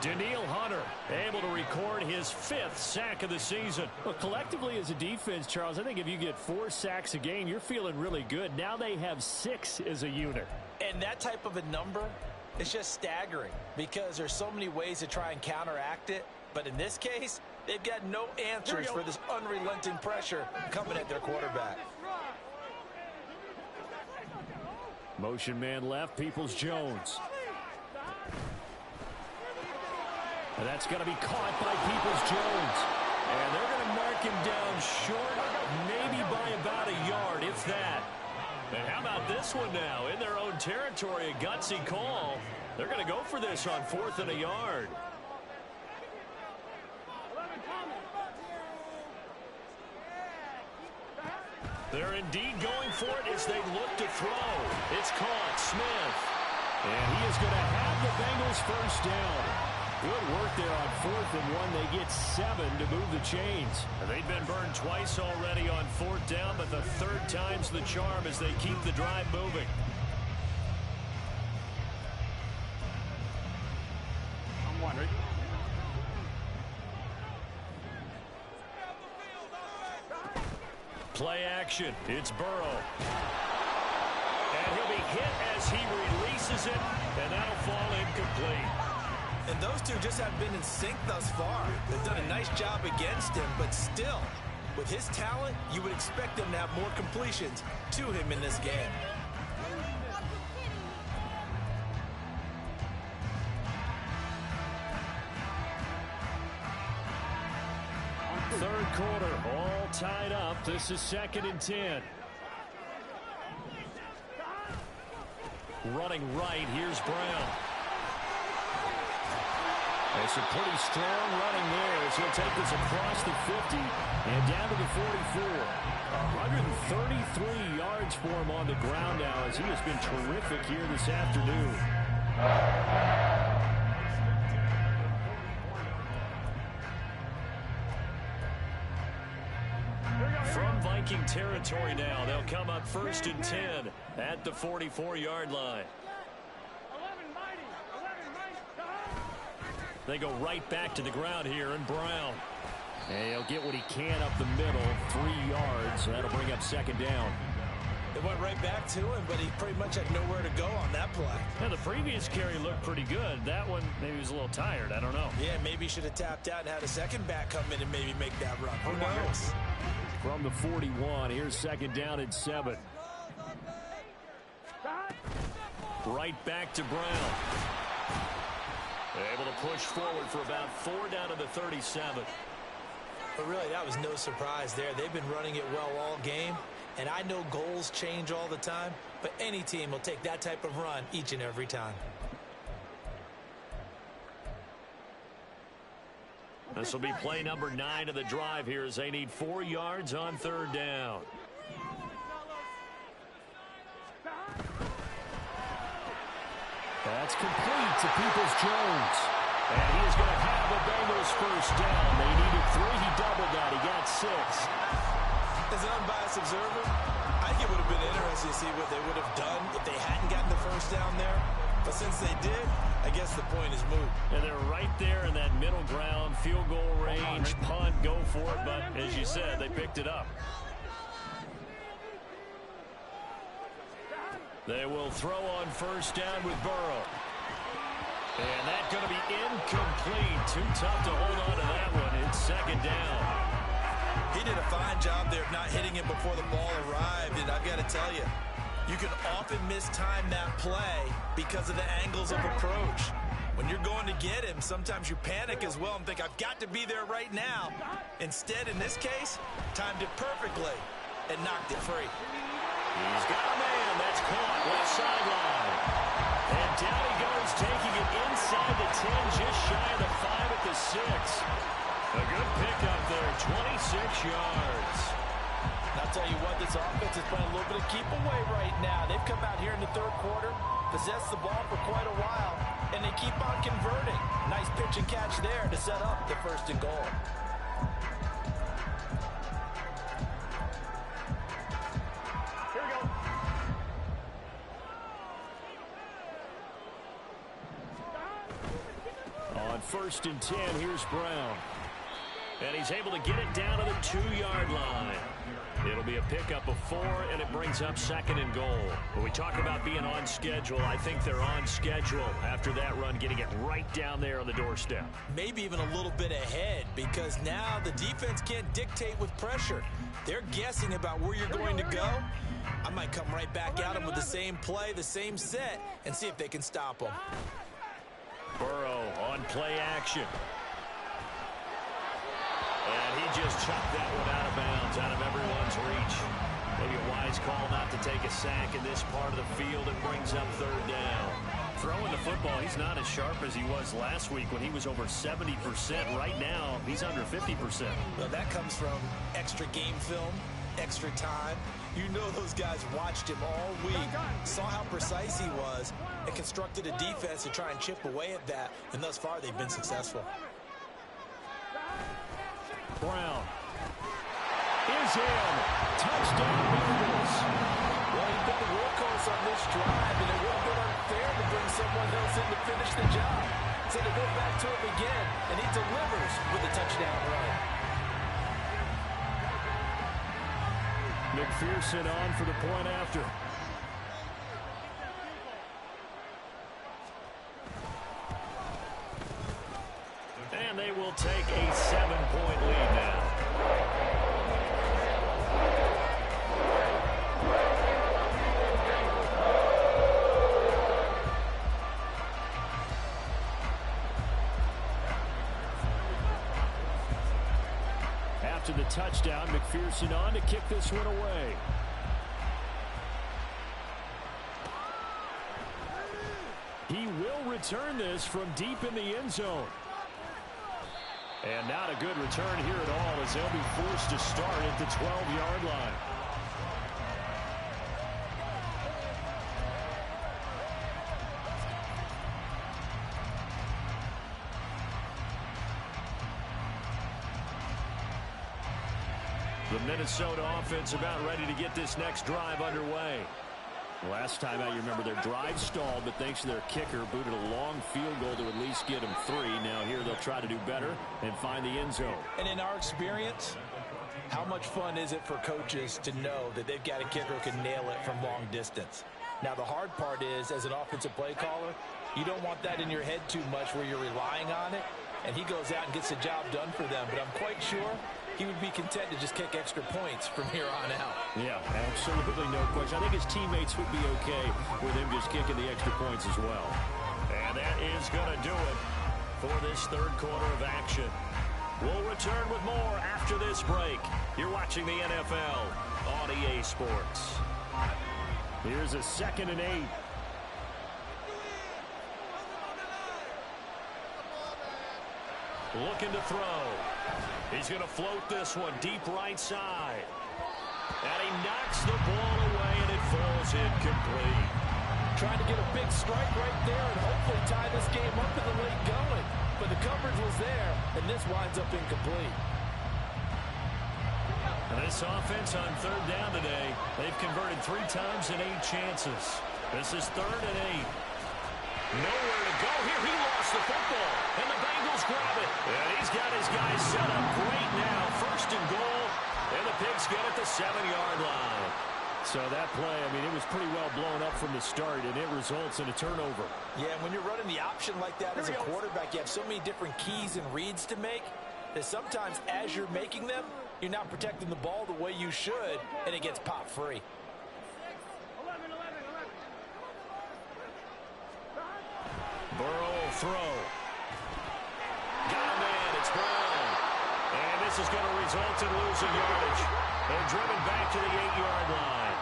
Daniil Hunter able to record his 5th sack of the season. Well, collectively as a defense, Charles, I think if you get 4 sacks a game, you're feeling really good. Now they have 6 as a unit. And that type of a number, it's just staggering, because there's so many ways to try and counteract it. But in this case, they've got no answers for this unrelenting pressure coming at their quarterback. Motion man left, Peoples-Jones. And that's going to be caught by Peoples-Jones. And they're going to mark him down short, maybe by about a yard, if that. And how about this one now? In their own territory, a gutsy call. They're going to go for this on 4th and a yard. They're indeed going for it as they look to throw. It's caught. Smith. And he is going to have the Bengals first down. Good work there on 4th and 1. They get 7 to move the chains. And they've been burned twice already on 4th down, but the 3rd time's the charm as they keep the drive moving. I'm wondering. Play action. It's Burrow. And he'll be hit as he releases it, and that'll fall incomplete. And those two just have been in sync thus far. They've done a nice job against him, but still, with his talent, you would expect them to have more completions to him in this game. Third quarter, all tied up. This is 2nd and 10. Running right, here's Brown. There's some pretty strong running there as he'll take this across the 50 and down to the 44. 133 yards for him on the ground now as he has been terrific here this afternoon. From Viking territory now, they'll come up 1st and 10 at the 44-yard line. They go right back to the ground here, and Brown. And he'll get what he can up the middle, 3 yards. That'll bring up 2nd down. They went right back to him, but he pretty much had nowhere to go on that play. Yeah, the previous carry looked pretty good. That one, maybe he was a little tired. I don't know. Yeah, maybe he should have tapped out and had a second back come in and maybe make that run. Who knows? From the 41, here's 2nd down and 7. Right back to Brown. Able to push forward for about 4 down to the 37. But really, that was no surprise there. They've been running it well all game. And I know goals change all the time, but any team will take that type of run each and every time. This will be play number 9 of the drive here as they need 4 yards on 3rd down. That's complete to Peoples-Jones. And he is going to have a Bengals 1st down. They needed 3. He doubled that. He got 6. As an unbiased observer, I think it would have been interesting to see what they would have done if they hadn't gotten the 1st down there. But since they did, I guess the point is moot. And they're right there in that middle ground, field goal range, punt, go for it. But as you said, they picked it up. They will throw on 1st down with Burrow. And that's going to be incomplete. Too tough to hold on to that one. It's 2nd down. He did a fine job there of not hitting him before the ball arrived. And I've got to tell you, you can often mistime that play because of the angles of approach. When you're going to get him, sometimes you panic as well and think, I've got to be there right now. Instead, in this case, timed it perfectly and knocked it free. He's got a man. That's caught. Left sideline. And down he goes, taking it inside the 10, just shy of the 5 at the 6. A good pickup there, 26 yards. And I'll tell you what, this offense is playing a little bit of keep away right now. They've come out here in the 3rd quarter, possessed the ball for quite a while, and they keep on converting. Nice pitch and catch there to set up the 1st and goal. On 1st and 10, here's Brown. And he's able to get it down to the 2-yard line. It'll be a pickup of 4, and it brings up 2nd and goal. When we talk about being on schedule, I think they're on schedule after that run, getting it right down there on the doorstep. Maybe even a little bit ahead, because now the defense can't dictate with pressure. They're guessing about where you're going to go. I might come right back at them with the same play, the same set, and see if they can stop them. Burrow on play action. And he just chucked that one out of bounds, out of everyone's reach. Maybe a wise call not to take a sack in this part of the field. It brings up 3rd down. Throwing the football, he's not as sharp as he was last week when he was over 70%. Right now, he's under 50%. Well, that comes from extra game film, extra time. You know those guys watched him all week, saw how precise he was, and constructed a defense to try and chip away at that. And thus far, they've been successful. Brown is in. Touchdown, Bengals. Well, he's been the workhorse on this drive, and it would have been unfair to bring someone else in to finish the job. So they go back to him again, and he delivers with a touchdown run. McPherson on for the point after. the touchdown. McPherson on to kick this one away. He will return this from deep in the end zone. And not a good return here at all, as they'll be forced to start at the 12-yard line. The Minnesota offense about ready to get this next drive underway. Last time out, you remember their drive stalled, but thanks to their kicker, booted a long field goal to at least get them 3. Now here they'll try to do better and find the end zone. And in our experience, how much fun is it for coaches to know that they've got a kicker who can nail it from long distance? Now the hard part is, as an offensive play caller, you don't want that in your head too much where you're relying on it, and he goes out and gets the job done for them. But I'm quite sure he would be content to just kick extra points from here on out. Yeah, absolutely no question. I think his teammates would be okay with him just kicking the extra points as well. And that is going to do it for this third quarter of action. We'll return with more after this break. You're watching the NFL on EA Sports. Here's a 2nd and 8. Looking to throw. He's going to float this one deep right side. And he knocks the ball away, and it falls incomplete. Trying to get a big strike right there and hopefully tie this game up in the late going. But the coverage was there, and this winds up incomplete. And this offense on 3rd down today, they've converted 3 times in 8 chances. This is 3rd and 8. Nowhere to go here. He lost the football, and the Bengals grab it. And he's got his guys set up great now. 1st and goal, and the Pigs get it the 7-yard line. So that play, I mean, it was pretty well blown up from the start, and it results in a turnover. Yeah, and when you're running the option like that as a quarterback, you have so many different keys and reads to make that sometimes as you're making them, you're not protecting the ball the way you should, and it gets popped free. Burrow will throw. Got him in. It's Brown. And this is going to result in losing yardage. They're driven back to the 8-yard line.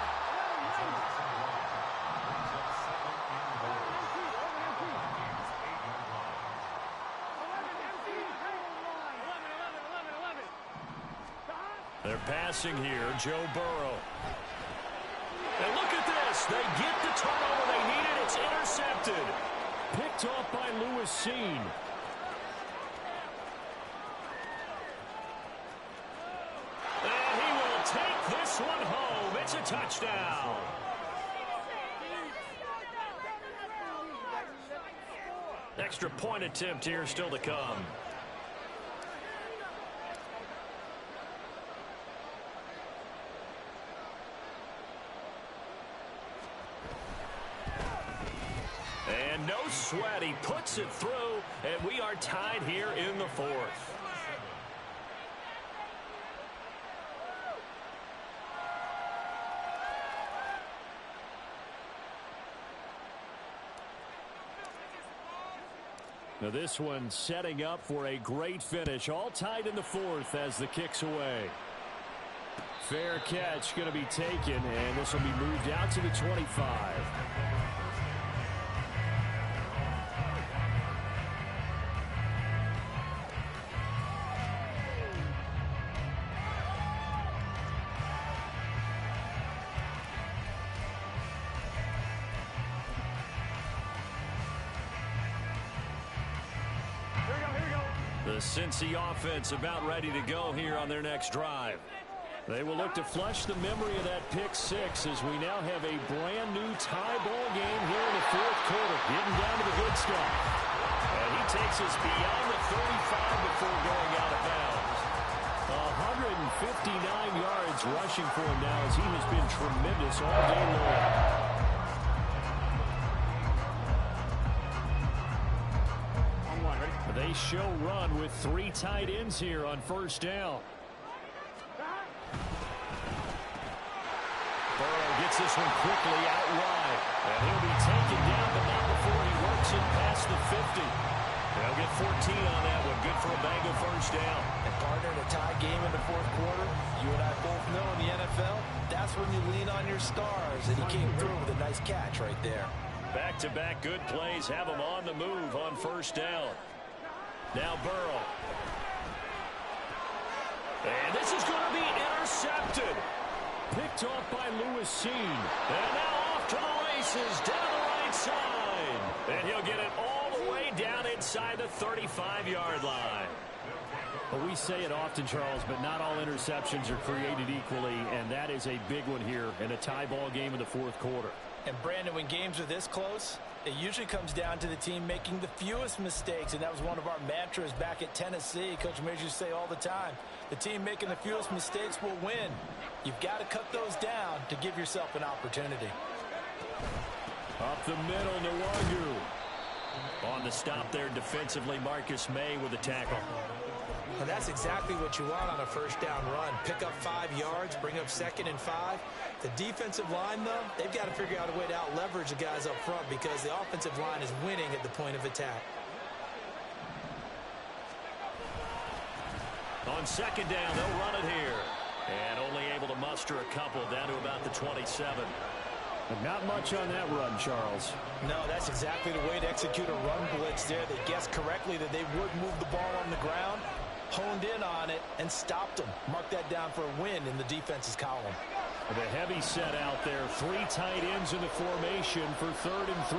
They're passing here. Joe Burrow. And look at this. They get the turnover they needed. It's intercepted. Picked off by Lewis Seen. And he will take this one home. It's a touchdown. Extra point attempt here still to come. And no sweat. He puts it through, and we are tied here in the 4th. Now this one setting up for a great finish. All tied in the 4th as the kick's away. Fair catch going to be taken, and this will be moved out to the 25. The Cincy offense about ready to go here on their next drive. They will look to flush the memory of that pick 6 as we now have a brand new tie ball game here in the 4th quarter. Getting down to the good stuff. And he takes us beyond the 35 before going out of bounds. 159 yards rushing for him now as he has been tremendous all day long. They show run with 3 tight ends here on 1st down. Burrow gets this one quickly out wide. And he'll be taken down, but not before he works it past the 50. They'll get 14 on that one. Good for a Bengal first down. And partner, in a tie game in the fourth quarter, you and I both know in the NFL, that's when you lean on your stars. And he came through with a nice catch right there. Back-to-back good plays have him on the move on first down. Now Burrow. And this is going to be intercepted. Picked off by Lewis Seen. And now off to the races down the right side. And he'll get it all the way down inside the 35-yard line. Well, we say it often, Charles, but not all interceptions are created equally, and that is a big one here in a tie ball game in the fourth quarter. And Brandon, when games are this close, it usually comes down to the team making the fewest mistakes, and that was one of our mantras back at Tennessee. Coach Major used to say all the time, the team making the fewest mistakes will win. You've got to cut those down to give yourself an opportunity. Up the middle, Nwangu. On the stop there defensively, Marcus May with a tackle. And that's exactly what you want on a first down run. Pick up 5 yards, bring up 2nd and 5. The defensive line, though, they've got to figure out a way to out-leverage the guys up front because the offensive line is winning at the point of attack. On second down, they'll run it here. And only able to muster a couple down to about the 27. But not much on that run, Charles. No, that's exactly the way to execute a run blitz there. They guessed correctly that they would move the ball on the ground, honed in on it, and stopped them. Mark that down for a win in the defense's column. The heavy set out there. 3 tight ends in the formation for 3rd and 3.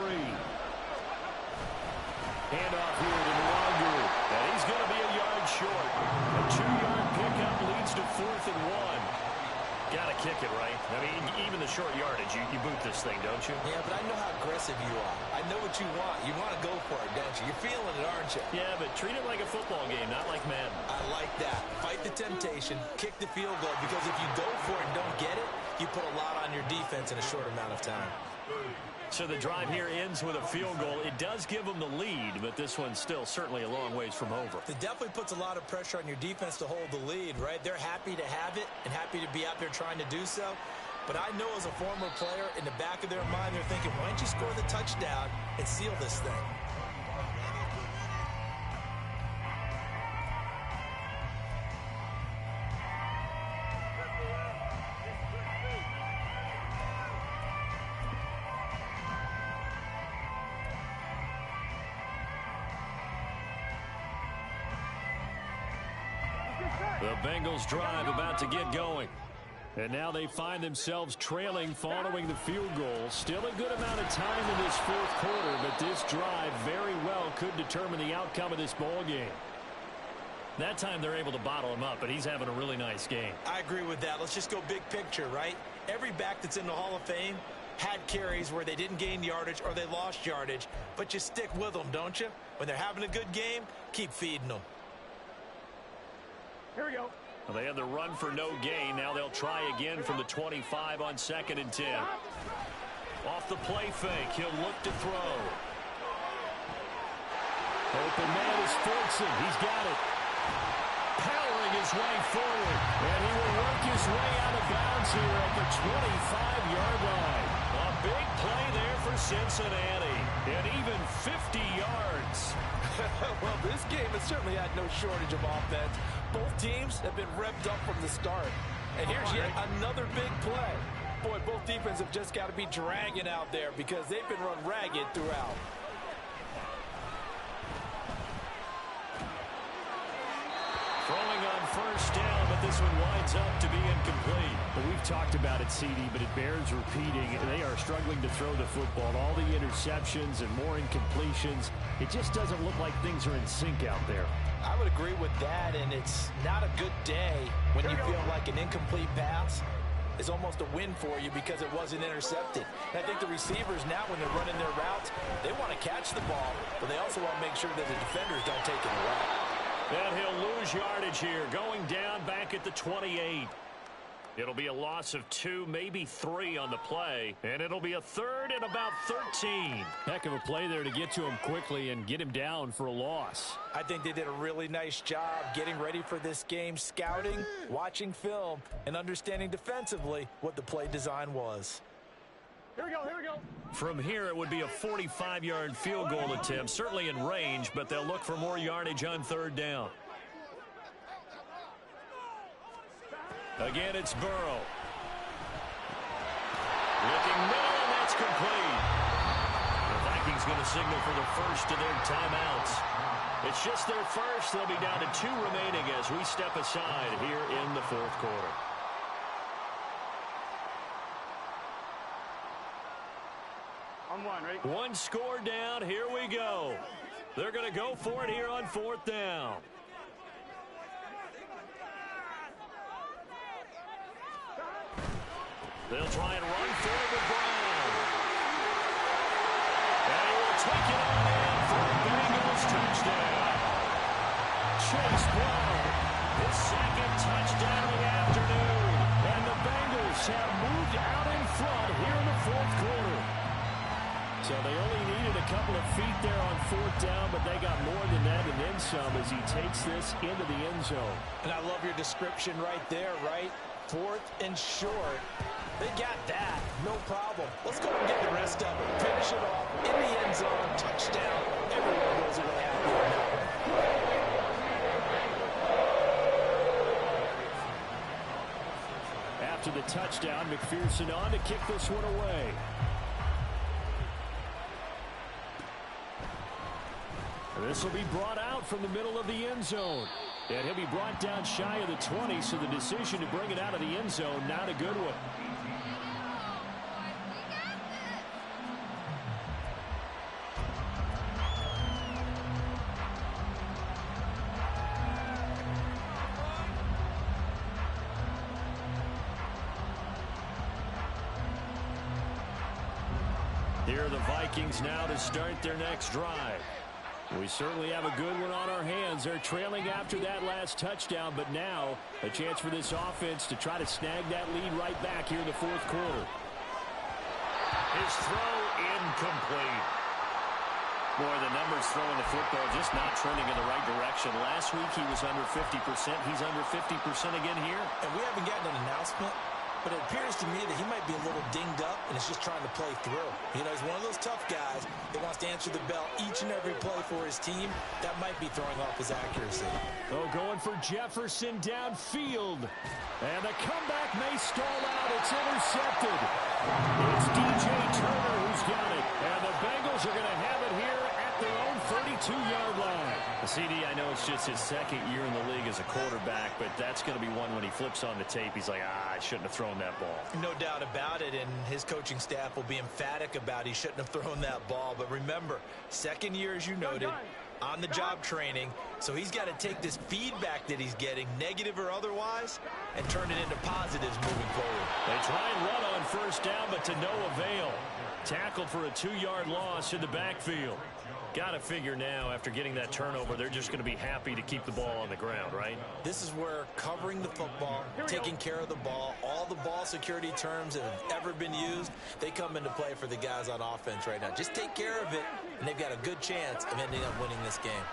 Handoff here to Nwangu. And he's going to be a yard short. A 2-yard pickup leads to 4th and 1. Got to kick it, right? I mean, even the short yardage, you boot this thing, don't you? Yeah, but I know how aggressive you are. I know what you want. You want to go for it, don't you? You're feeling it, aren't you? Yeah, but treat it like a football game, not like Madden. I like that. Fight the temptation, kick the field goal, because if you go for it and don't get it, you put a lot on your defense in a short amount of time. So the drive here ends with a field goal. It does give them the lead, but this one's still certainly a long ways from over. It definitely puts a lot of pressure on your defense to hold the lead, right? They're happy to have it and happy to be out there trying to do so. But I know as a former player, in the back of their mind, they're thinking, why don't you score the touchdown and seal this thing? The Bengals drive about to get going. And now they find themselves trailing following the field goal. Still a good amount of time in this fourth quarter, but this drive very well could determine the outcome of this ball game. That time they're able to bottle him up, but he's having a really nice game. I agree with that. Let's just go big picture, right? Every back that's in the Hall of Fame had carries where they didn't gain yardage or they lost yardage, but you stick with them, don't you? When they're having a good game, keep feeding them. Here we go. Well, they had the run for no gain. Now they'll try again from the 25 on 2nd and 10. Off the play fake, he'll look to throw. Open man is Fortson. He's got it. Powering his way forward. And he will work his way out of bounds here at the 25-yard line. A big play there for Cincinnati. And even 50 yards. Well, this game has certainly had no shortage of offense. Both teams have been revved up from the start. And here's yet another big play. Boy, both defenses have just got to be dragging out there because they've been run ragged throughout. Throwing on first down, but this one winds up to be incomplete. Well, we've talked about it, CD, but it bears repeating. They are struggling to throw the football. All the interceptions and more incompletions. It just doesn't look like things are in sync out there. I would agree with that, and it's not a good day when you feel like an incomplete pass is almost a win for you because it wasn't intercepted. And I think the receivers now, when they're running their routes, they want to catch the ball, but they also want to make sure that the defenders don't take it away. And he'll lose yardage here, going down back at the 28. It'll be a loss of 2, maybe 3 on the play, and it'll be a 3rd and about 13. Heck of a play there to get to him quickly and get him down for a loss. I think they did a really nice job getting ready for this game, scouting, watching film, and understanding defensively what the play design was. Here we go, here we go. From here, it would be a 45-yard field goal attempt, certainly in range, but they'll look for more yardage on third down. Again, it's Burrow. Looking middle, and that's complete. The Vikings going to signal for the first of their timeouts. It's just their first. They'll be down to 2 remaining as we step aside here in the fourth quarter. On one, right? One score down. Here we go. They're going to go for it here on fourth down. They'll try and run for it with Brown. And he will take it on in for a Bengals touchdown. Chase Brown, his second touchdown of the afternoon. And the Bengals have moved out in front here in the fourth quarter. So they only needed a couple of feet there on fourth down, but they got more than that and then some as he takes this into the end zone. And I love your description right there, right? Fourth and short. They got that. No problem. Let's go and get the rest of it. Finish it off in the end zone. Touchdown. Everyone goes away happy on that one. After the touchdown, McPherson on to kick this one away. This will be brought out from the middle of the end zone. And he'll be brought down shy of the 20, so the decision to bring it out of the end zone, not a good one. Here are the Vikings now to start their next drive. We certainly have a good one on our hands. They're trailing after that last touchdown, but now a chance for this offense to try to snag that lead right back here in the fourth quarter. His throw incomplete. Boy, the numbers throwing the football just not trending in the right direction. Last week he was under 50%. He's under 50% again here. And we haven't gotten an announcement, but it appears to me that he might be a little dinged up and is just trying to play through. You know, he's one of those tough guys that wants to answer the bell each and every play for his team. That might be throwing off his accuracy. Oh, going for Jefferson downfield. And the comeback may stall out. It's intercepted. It's DJ Turner who's got it. And the Bengals are going to have it here at their own 32-yard line. CD, I know it's just his second year in the league as a quarterback, but that's going to be one when he flips on the tape. He's like, I shouldn't have thrown that ball. No doubt about it, and his coaching staff will be emphatic about he shouldn't have thrown that ball. But remember, second year, as you noted, on-the-job training, so he's got to take this feedback that he's getting, negative or otherwise, and turn it into positives moving forward. They try and run on first down, but to no avail. Tackled for a 2-yard loss in the backfield. Got to figure now, after getting that turnover, they're just going to be happy to keep the ball on the ground, right? This is where covering the football, taking care of the ball, all the ball security terms that have ever been used, they come into play for the guys on offense right now. Just take care of it, and they've got a good chance of ending up winning this game.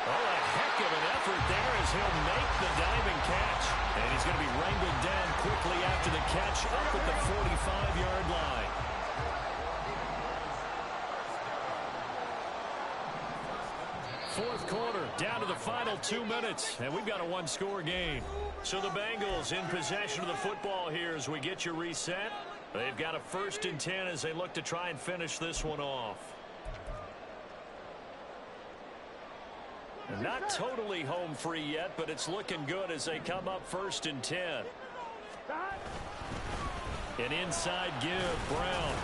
Oh, a heck of an effort there as he'll make the diving catch. And he's going to be wrangled down quickly after the catch up at the 45-yard line. Fourth quarter, down to the final 2 minutes, and we've got a one-score game. So the Bengals in possession of the football here as we get you reset. They've got a 1st and 10 as they look to try and finish this one off. Not totally home free yet, but it's looking good as they come up 1st and 10. An inside give, Brown.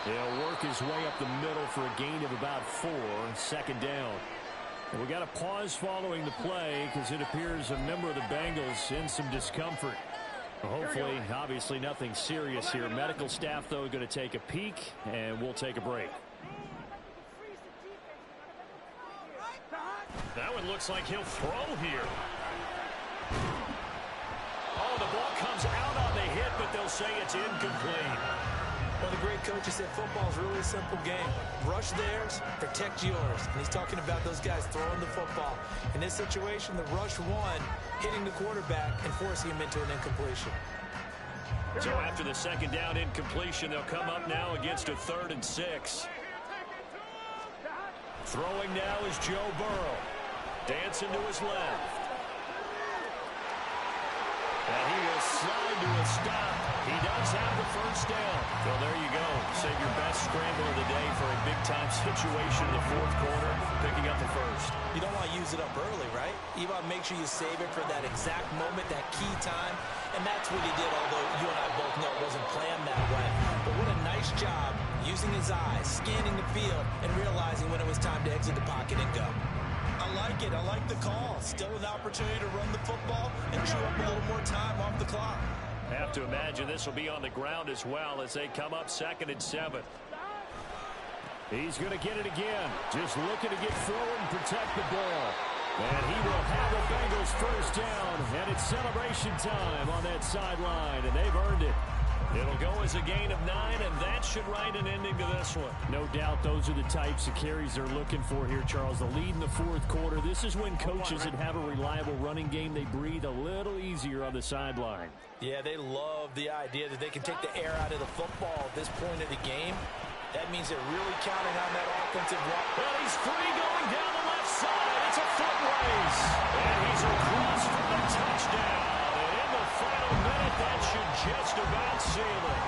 He'll work his way up the middle for a gain of about 4, 2nd down. And we got a pause following the play because it appears a member of the Bengals in some discomfort. Hopefully, obviously nothing serious here. Medical staff, though, going to take a peek, and we'll take a break. That one looks like he'll throw here. Oh, the ball comes out on the hit, but they'll say it's incomplete. Well, the great coach has said football is really a simple game. Rush theirs, protect yours. And he's talking about those guys throwing the football. In this situation, the rush one, hitting the quarterback and forcing him into an incompletion. So after the second down incompletion, they'll come up now against a 3rd and 6. Throwing now is Joe Burrow. Dancing to his left. And he will slide to a stop. He does have the first down. So there you go. Save your best scramble of the day for a big-time situation in the 4th quarter, picking up the first. You don't want to use it up early, right? You want to make sure you save it for that exact moment, that key time. And that's what he did, although you and I both know it wasn't planned that way. But what a nice job using his eyes, scanning the field, and realizing when it was time to exit the pocket and go. I like it. I like the call. Still an opportunity to run the football and chew up a little more time off the clock. Have to imagine this will be on the ground as well as they come up 2nd and 7. He's going to get it again. Just looking to get forward and protect the ball. And he will have the Bengals first down. And it's celebration time on that sideline. And they've earned it. It'll go as a gain of 9, and that should write an ending to this one. No doubt those are the types of carries they're looking for here, Charles. The lead in the 4th quarter. This is when coaches that have a reliable running game, they breathe a little easier on the sideline. Yeah, they love the idea that they can take the air out of the football at this point of the game. That means they're really counting on that offensive line. Well, he's free going down the left side. It's a foot race. And he's across for the touchdown. And in the final minute, that should just about seal it.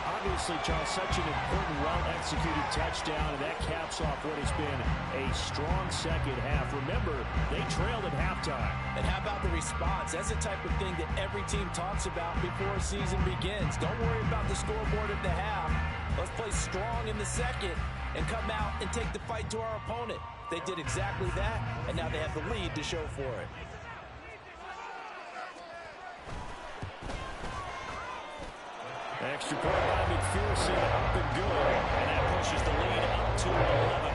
Obviously, Charles, such an important, well-executed touchdown, and that caps off what has been a strong second half. Remember, they trailed at halftime. And how about the response? That's the type of thing that every team talks about before a season begins. Don't worry about the scoreboard at the half. Let's play strong in the second and come out and take the fight to our opponent. They did exactly that, and now they have the lead to show for it. Extra point by McPherson, up and good. And that pushes the lead up to 11.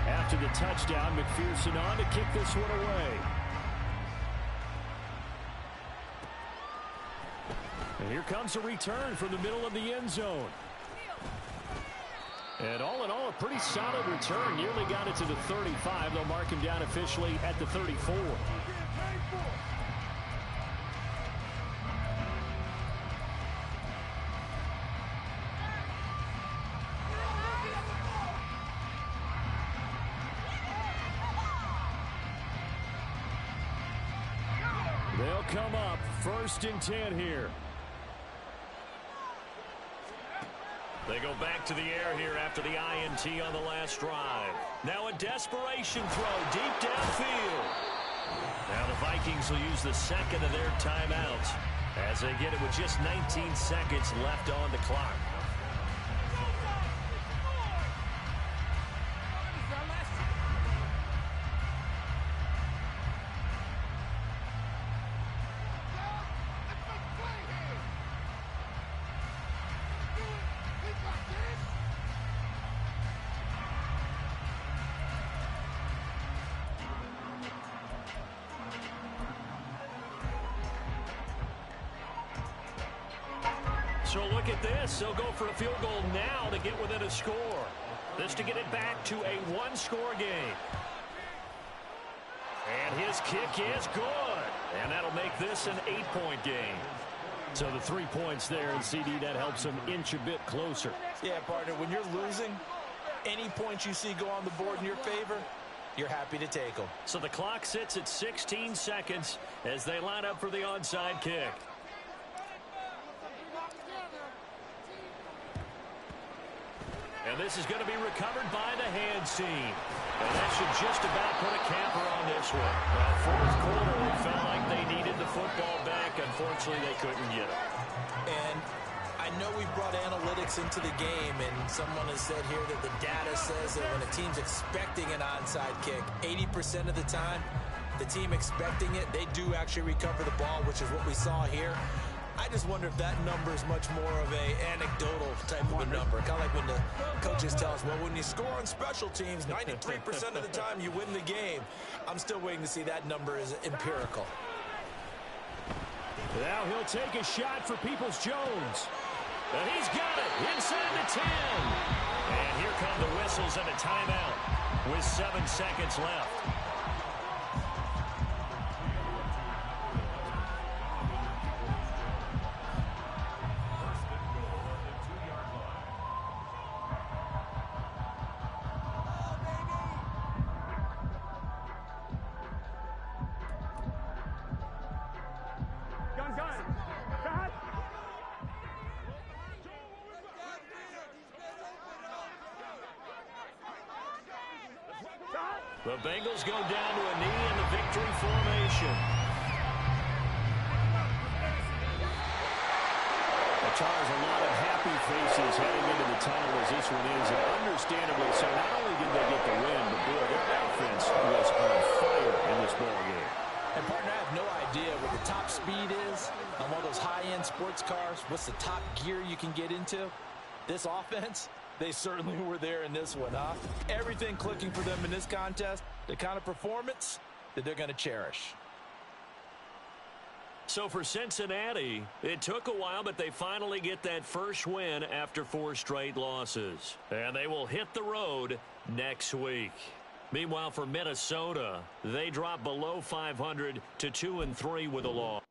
After the touchdown, McPherson on to kick this one away. And here comes a return from the middle of the end zone. And all in all, a pretty solid return. Nearly got it to the 35. They'll mark him down officially at the 34. They'll come up 1st and 10 here. They go back to the air here after the INT on the last drive. Now a desperation throw deep downfield. Now the Vikings will use the second of their timeouts as they get it with just 19 seconds left on the clock. So look at this. They'll go for a field goal now to get within a score. This to get it back to a 1-score game. And his kick is good. And that'll make this an 8-point game. So the 3 points there, and CD, that helps him inch a bit closer. Yeah, partner, when you're losing, any points you see go on the board in your favor, you're happy to take them. So the clock sits at 16 seconds as they line up for the onside kick. And this is going to be recovered by the hands team. And that should just about put a camper on this one. Well, 4th quarter, it felt like they needed the football back. Unfortunately, they couldn't get it. And I know we've brought analytics into the game, and someone has said here that the data says that when a team's expecting an onside kick, 80% of the time, the team expecting it, they do actually recover the ball, which is what we saw here. I just wonder if that number is much more of a anecdotal type of a number. Kind of like when the coaches tell us, well, when you score on special teams, 93% of the time you win the game. I'm still waiting to see that number is empirical. Now he'll take a shot for Peoples-Jones. And he's got it inside the 10. And here come the whistles and a timeout. with 7 seconds left. The Bengals go down to a knee in the victory formation. The Chargers, a lot of happy faces heading into the tunnel as this one is, and understandably so. Not only did they get the win, but boy, their offense was on fire in this ballgame. And partner, I have no idea what the top speed is on one of those high-end sports cars. What's the top gear you can get into? This offense, they certainly were there in this one, huh? Everything clicking for them in this contest, the kind of performance that they're going to cherish. So for Cincinnati, it took a while, but they finally get that first win after 4 straight losses. And they will hit the road next week. Meanwhile, for Minnesota, they drop below 500 to 2-3 with a loss.